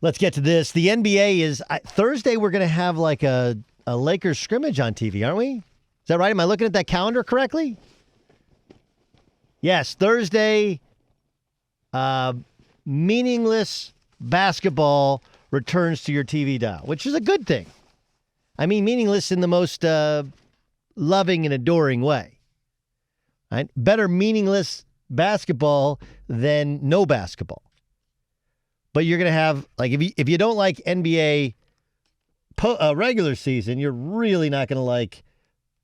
Let's get to this. The NBA is Thursday. We're going to have like a Lakers scrimmage on TV, aren't we? Is that right? Am I looking at that calendar correctly? Yes, Thursday. Meaningless basketball returns to your TV dial, which is a good thing. I mean, meaningless in the most loving and adoring way. Right? Better meaningless basketball than no basketball. But you're going to have, like, if you don't like NBA regular season, you're really not going to like,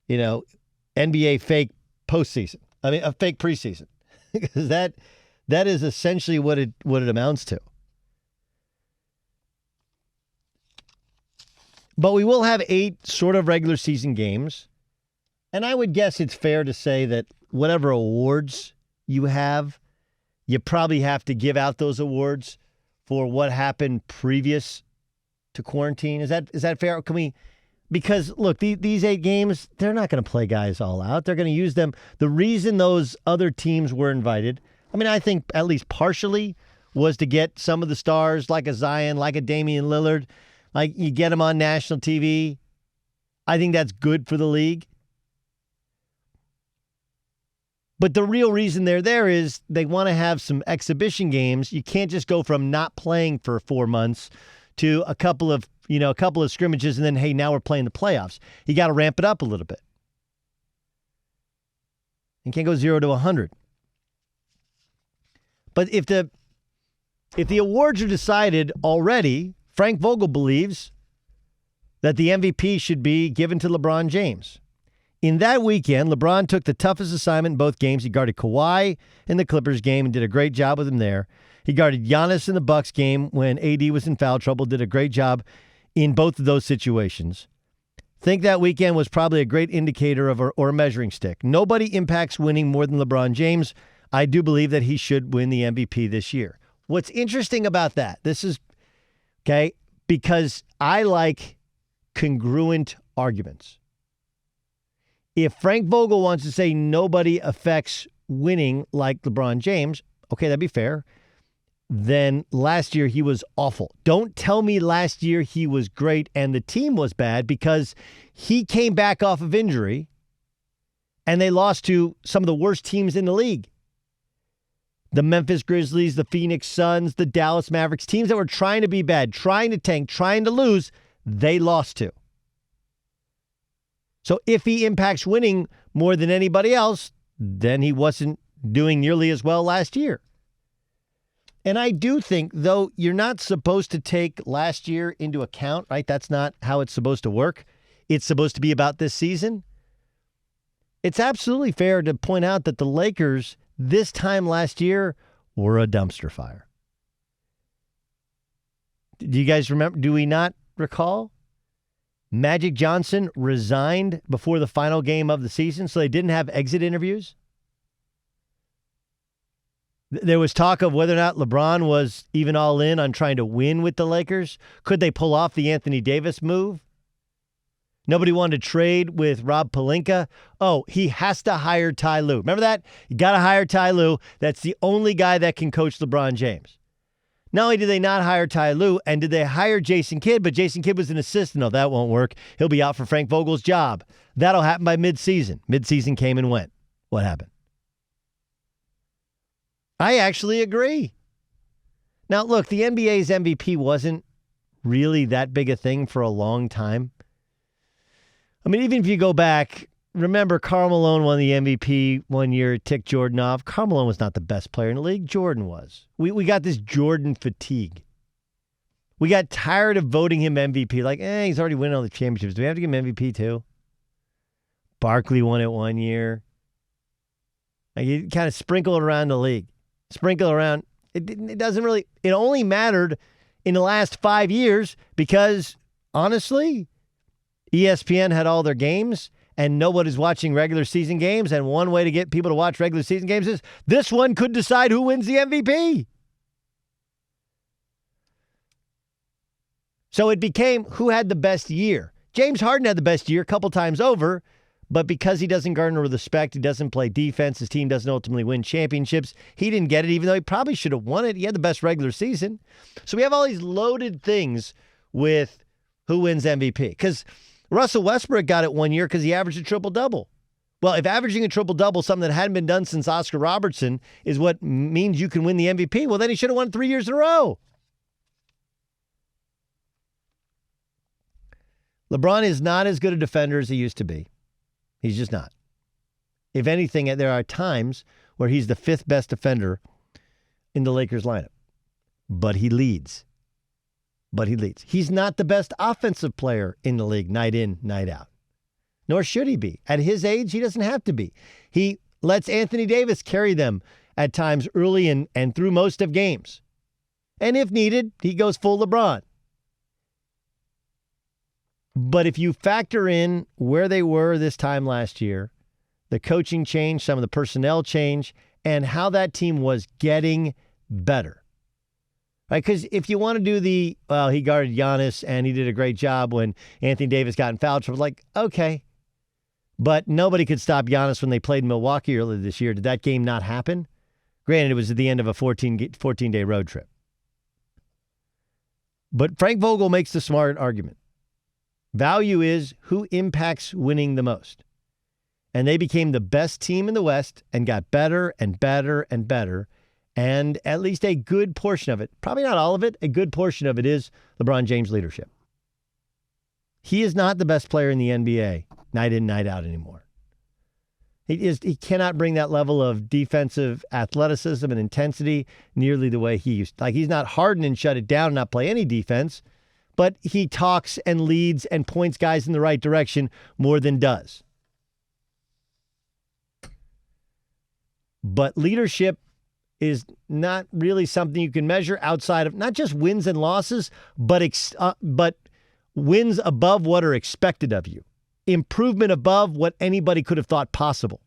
NBA fake postseason. I mean, a fake preseason. Because that is essentially what it amounts to. But we will have 8 sort of regular season games. And I would guess it's fair to say that whatever awards you have, you probably have to give out those awards for what happened previous to quarantine. Is that fair? Because look, these 8 games, they're not going to play guys all out. They're going to use them. The reason those other teams were invited, I think at least partially, was to get some of the stars like a Zion, like a Damian Lillard, like you get them on national TV. I think that's good for the league. But the real reason they're there is they want to have some exhibition games. You can't just go from not playing for 4 months to a couple of scrimmages and then, hey, now we're playing the playoffs. You got to ramp it up a little bit. You can't go 0 to 100. But if the awards are decided already, Frank Vogel believes that the MVP should be given to LeBron James. In that weekend, LeBron took the toughest assignment in both games. He guarded Kawhi in the Clippers game and did a great job with him there. He guarded Giannis in the Bucks game when AD was in foul trouble, did a great job in both of those situations. Think that weekend was probably a great indicator of or a measuring stick. Nobody impacts winning more than LeBron James. I do believe that he should win the MVP this year. What's interesting about that, this is, okay, because I like congruent arguments. If Frank Vogel wants to say nobody affects winning like LeBron James, okay, that'd be fair. Then last year he was awful. Don't tell me last year he was great and the team was bad, because he came back off of injury and they lost to some of the worst teams in the league. The Memphis Grizzlies, the Phoenix Suns, the Dallas Mavericks, teams that were trying to be bad, trying to tank, trying to lose, they lost to. So if he impacts winning more than anybody else, then he wasn't doing nearly as well last year. And I do think, though, you're not supposed to take last year into account, right? That's not how it's supposed to work. It's supposed to be about this season. It's absolutely fair to point out that the Lakers this time last year were a dumpster fire. Do you guys remember? Do we not recall? Magic Johnson resigned before the final game of the season, so they didn't have exit interviews. There was talk of whether or not LeBron was even all in on trying to win with the Lakers. Could they pull off the Anthony Davis move? Nobody wanted to trade with Rob Pelinka. Oh, he has to hire Ty Lue. Remember that? You got to hire Ty Lue. That's the only guy that can coach LeBron James. Not only did they not hire Ty Lue, and did they hire Jason Kidd, but Jason Kidd was an assistant. No, that won't work. He'll be out for Frank Vogel's job. That'll happen by midseason. Midseason came and went. What happened? I actually agree. Now, look, the NBA's MVP wasn't really that big a thing for a long time. I mean, even if you go back, remember Karl Malone won the MVP one year, ticked Jordan off. Karl Malone was not the best player in the league. Jordan was. We got this Jordan fatigue. We got tired of voting him MVP. Like, he's already winning all the championships. Do we have to give him MVP too? Barkley won it one year. Like, you kind of sprinkle it around the league. Sprinkle around. It doesn't really, it only mattered in the last 5 years because, honestly, ESPN had all their games and nobody's watching regular season games. And one way to get people to watch regular season games is this one could decide who wins the MVP. So it became who had the best year. James Harden had the best year a couple times over, But because he doesn't garner respect, he doesn't play defense, his team doesn't ultimately win championships, he didn't get it, even though he probably should have won it. He had the best regular season. So we have all these loaded things with who wins MVP. Because Russell Westbrook got it one year because he averaged a triple-double. Well, if averaging a triple-double, something that hadn't been done since Oscar Robertson, is what means you can win the MVP, well, then he should have won 3 years in a row. LeBron is not as good a defender as he used to be. He's just not. If anything, there are times where he's the fifth best defender in the Lakers lineup. But he leads. He's not the best offensive player in the league, night in, night out. Nor should he be. At his age, he doesn't have to be. He lets Anthony Davis carry them at times early and through most of games. And if needed, he goes full LeBron. But if you factor in where they were this time last year, the coaching change, some of the personnel change, and how that team was getting better. Right? Because if you want to do he guarded Giannis and he did a great job when Anthony Davis got in foul trouble, like, okay. But nobody could stop Giannis when they played Milwaukee earlier this year. Did that game not happen? Granted, it was at the end of a 14-day road trip. But Frank Vogel makes the smart argument. Value is who impacts winning the most. And they became the best team in the West and got better and better and better. And at least a good portion of it, probably not all of it, a good portion of it is LeBron James' leadership. He is not the best player in the NBA, night in, night out anymore. He cannot bring that level of defensive athleticism and intensity nearly the way he used to. Like, he's not hardened and shut it down and not play any defense, but he talks and leads and points guys in the right direction more than does. But leadership is not really something you can measure outside of not just wins and losses, but wins above what are expected of you. Improvement above what anybody could have thought possible.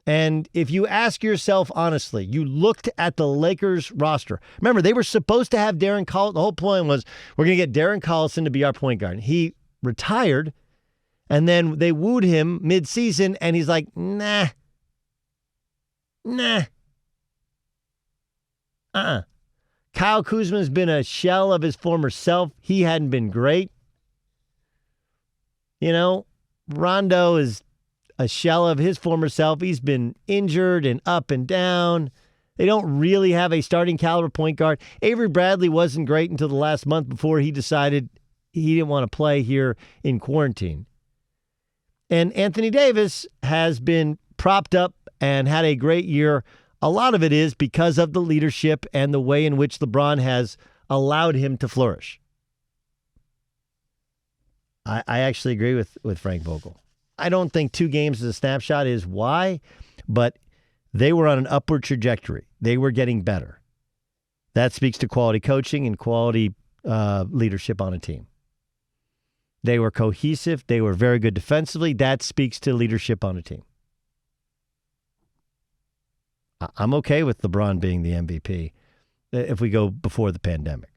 And if you ask yourself honestly, you looked at the Lakers roster. Remember, they were supposed to have Darren Collison. The whole plan was, we're going to get Darren Collison to be our point guard. He retired, and then they wooed him mid-season, and he's like, nah. Kyle Kuzma's been a shell of his former self. He hadn't been great. You know, Rondo is a shell of his former self. He's been injured and up and down. They don't really have a starting caliber point guard. Avery Bradley wasn't great until the last month before he decided he didn't want to play here in quarantine. And Anthony Davis has been propped up and had a great year. A lot of it is because of the leadership and the way in which LeBron has allowed him to flourish. I actually agree with Frank Vogel. I don't think 2 games as a snapshot is why, but they were on an upward trajectory. They were getting better. That speaks to quality coaching and quality leadership on a team. They were cohesive. They were very good defensively. That speaks to leadership on a team. I'm okay with LeBron being the MVP if we go before the pandemic.